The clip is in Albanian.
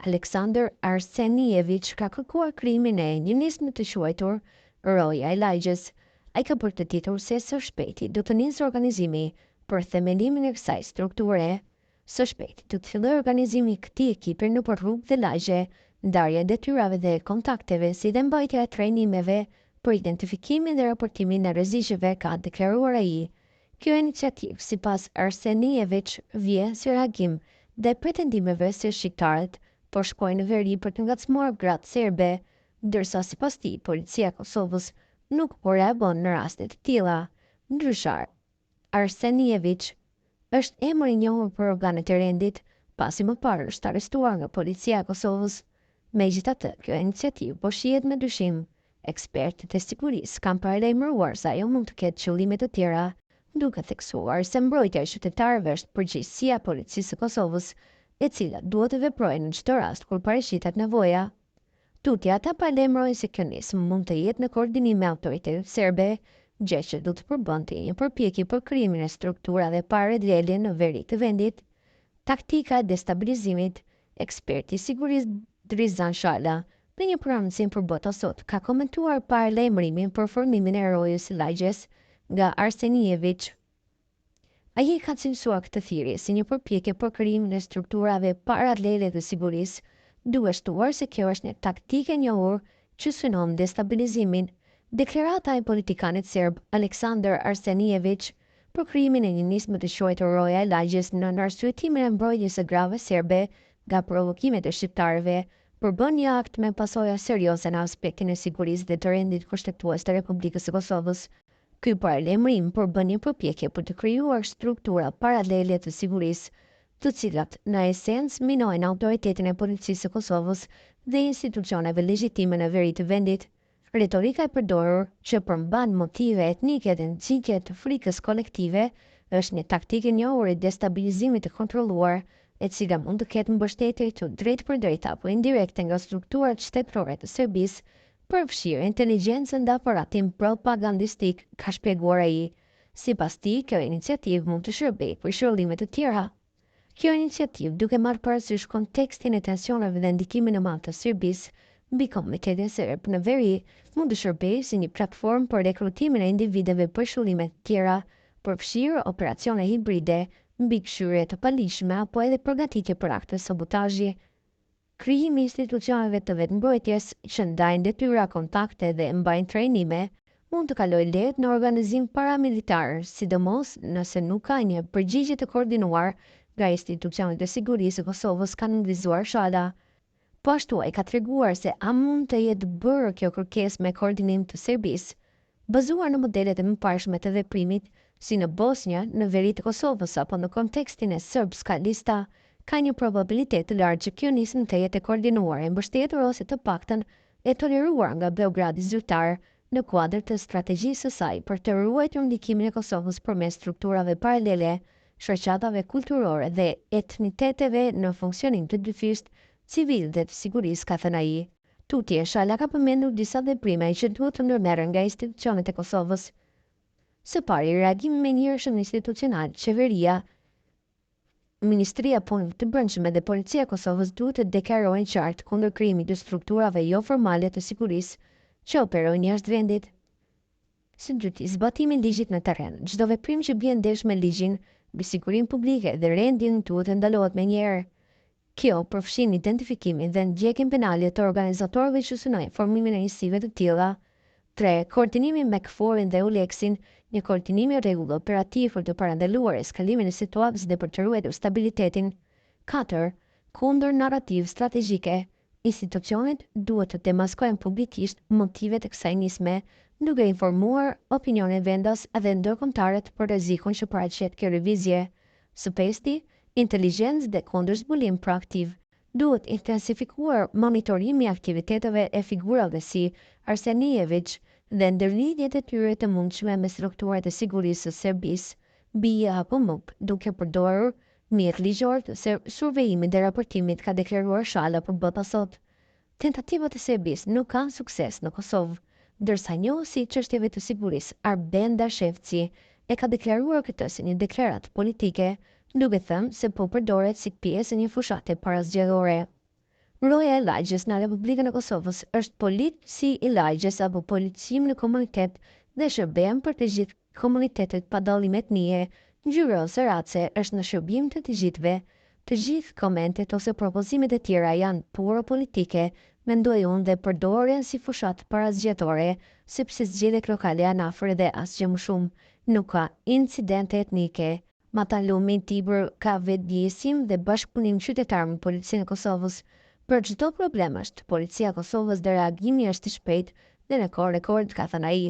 Aleksandr Arsenijevic ka kërkuar krimin e një nismë të quajtur Roja e Lagjës. Ai ka përgatitur se së shpejti do të nisë organizimi për themelimin e kësaj strukture. Së shpejti do të fillojë organizimi i këtij ekipi në rrugë dhe lagje, ndarja e detyrave dhe kontakteve, si dhe mbajtja e trajnimeve për identifikimin dhe raportimin e rrezikshmeve, ka deklaruar ai. Kjo iniciativë, sipas Arsenijevic, vjen si reagim dhe pretendimeve se shqiptarët po shkojnë në veri për të ngacmuar gratë serbe, ndërsa sipas tij policia e Kosovës nuk po reagon në raste të tilla. Ndryshe, Arsenijevic është emër i njohur për organet e rendit, pasi më parë është arrestuar nga policia e Kosovës. Megjithatë, kjo iniciativë po shihet me dyshim. Ekspertët e sigurisë kanë paralajmëruar se ajo mund të ketë qëllime të tjera, duke theksuar se mbrojtja e qytetarëve është përgjegjësia e policisë së Kosovës, e cila duhet të veprojë në çdo rast kur paraqiten nevoja. Tutje ata paralajmërojnë se kjo nismë mund të jetë në koordinim me autoritetet serbe, gjë që do të përbënte një përpjekje për krimin e strukturave paralele në veri të vendit. Taktika e destabilizimit. Eksperti i sigurisë Drizan Shala, në një programim për Bota Sot, ka komentuar paralajmërimin për formimin e Rojës së Lagjes nga Arsenijevic. Ai ka cilësuar këtë thirrje si një përpjekje për krimin e strukturave paralele të sigurisë, duke shtuar se kjo është një taktikë e njohur që synon destabilizimin. Deklarata e politikanit serb Aleksandar Arsenijevic për krimin e një nisme të quajtur Roja e Lagjes në arsyetimin e mbrojtjes së grave serbe nga provokimet e shqiptarëve, përbën një akt me pasoja serioze në aspektin e sigurisë dhe të rendit kushtetues të Republikës së Kosovës. Ky paralajmërim përbën një përpjekje për të krijuar struktura paralele të sigurisë, të cilat në esencë minojnë autoritetin e policisë së Kosovës dhe institucioneve legjitime në veri të vendit. Retorika e përdorur, që përmban motive etnike dhe nxitje të frikës kolektive, është një taktikë e njohur e destabilizimit të kontrolluar, e cila mund të ketë mbështetje të drejtë për drejtë apo indirekte nga strukturat shtetërore të Serbisë, përfshirë inteligjencën dhe aparatin propagandistik, ka shpjeguar ai. Sipas tij, kjo iniciativë mund të shërbejë për qëllime të tjera. Kjo iniciativë, duke marrë parasysh kontekstin e tensioneve dhe ndikimin e madh të Serbisë mbi komunitetin serb në veri, mund të shërbejë si një platformë për rekrutimin e individëve për qëllime të tjera, përfshirë operacione hibride, mbikëqyrje të palishme apo edhe përgatitje për akte sabotazhi. Krijimi i institucioneve të vetmbrojtjes që ndajnë detyra, kontakte dhe mbajnë trajnime mund të kalojë lehtë në organizim paramilitar, sidomos nëse nuk ka një përgjigje të koordinuar nga institucionet e sigurisë së Kosovës, ka nënvizuar Shala. Po ashtu ai ka treguar se a mund të jetë bërë kjo kërkesë me koordinim të Serbisë, bazuar në modelet e mëparshme të veprimit, si në Bosnjë, në veri të Kosovës apo në kontekstin e serbska-lista, ka një probabilitet të lartë që kjo nismë të jetë e koordinuar, e mbështetur ose të paktën e toleruar nga Beogradi zyrtar në kuadër të strategjisë së saj për të ruajtur ndikimin e Kosovës përmes strukturave paralele, shoqatave kulturore dhe etniteteve në funksionim të dyfisht, civil dhe të sigurisë, ka thënë ai. Tutje, Shala ka përmendur disa veprime që duhet të ndërmerren nga institucionet e Kosovës. Së pari, reagimi menjëhershëm institucional, qeveria, Ministria e Punëve të Brendshme dhe Policia e Kosovës duhet të deklarojnë qartë kundër krijimit të strukturave jo formale të sigurisë që operojnë jashtë vendit. Së dyti, zbatimi i ligjit në terren. Çdo veprim që bie ndesh me ligjin, mbi sigurinë publike dhe rendin duhet të ndalohet menjëherë. Kjo përfshin identifikimin dhe ndjekjen penale të organizatorëve që synojnë formimin e njësive të tilla. 3. Koordinimi me KFOR-in dhe ULEX-in, një koordinim i rregull operativ për të parandaluar eskalimin e situatës dhe për të ruajtur stabilitetin. 4. Kundër narrativ strategjike. Institucionet duhet të demaskojnë publikisht motivet e kësaj nisme, duke informuar opinionin vendas edhe ndërkombëtarët për rrezikun që paraqet kjo lëvizje. Së pesti, inteligjencë dhe kundërzbulim proaktiv. Duhet intensifikuar monitorimi i aktiviteteve e figurave si Arsenijevic dhe ndërlidhjet e tyre të mundshme me strukturat e sigurisë së Serbisë, BIA apo MUP, duke përdorur mjet ligjor të survejimit dhe raportimit, ka deklaruar Shala për Bota Sot. Tentativat e Serbisë nuk kanë sukses në Kosovë, ndërsa njohësi i çështjeve të sigurisë Arbenda Shevci e ka deklaruar këtë si një deklaratë politike, duke thënë se po përdoret si pjesë e një fushate parazgjedhore. Roja e lagjes në Republikën e Kosovës është polici i lagjes apo policim në komunitet dhe shërben për të gjithë komunitetet pa dallim etnie, ngjyre ose race, është në shërbim të të gjithëve. Të gjithë komentet ose propozimet e tjera janë puro politike, mendoj unë dhe përdoren si fushat parazgjetore, sepse zgjedhjet lokale janë afër dhe asgjë më shumë. Nuk ka incidente etnike. Matalumi Tibër ka vetëdijësim dhe bashkëpunim qytetar me policinë e Kosovës. Për çdo problem është policia e Kosovës dhe reagimi është i shpejtë dhe në kohë rekord, ka thënë ai.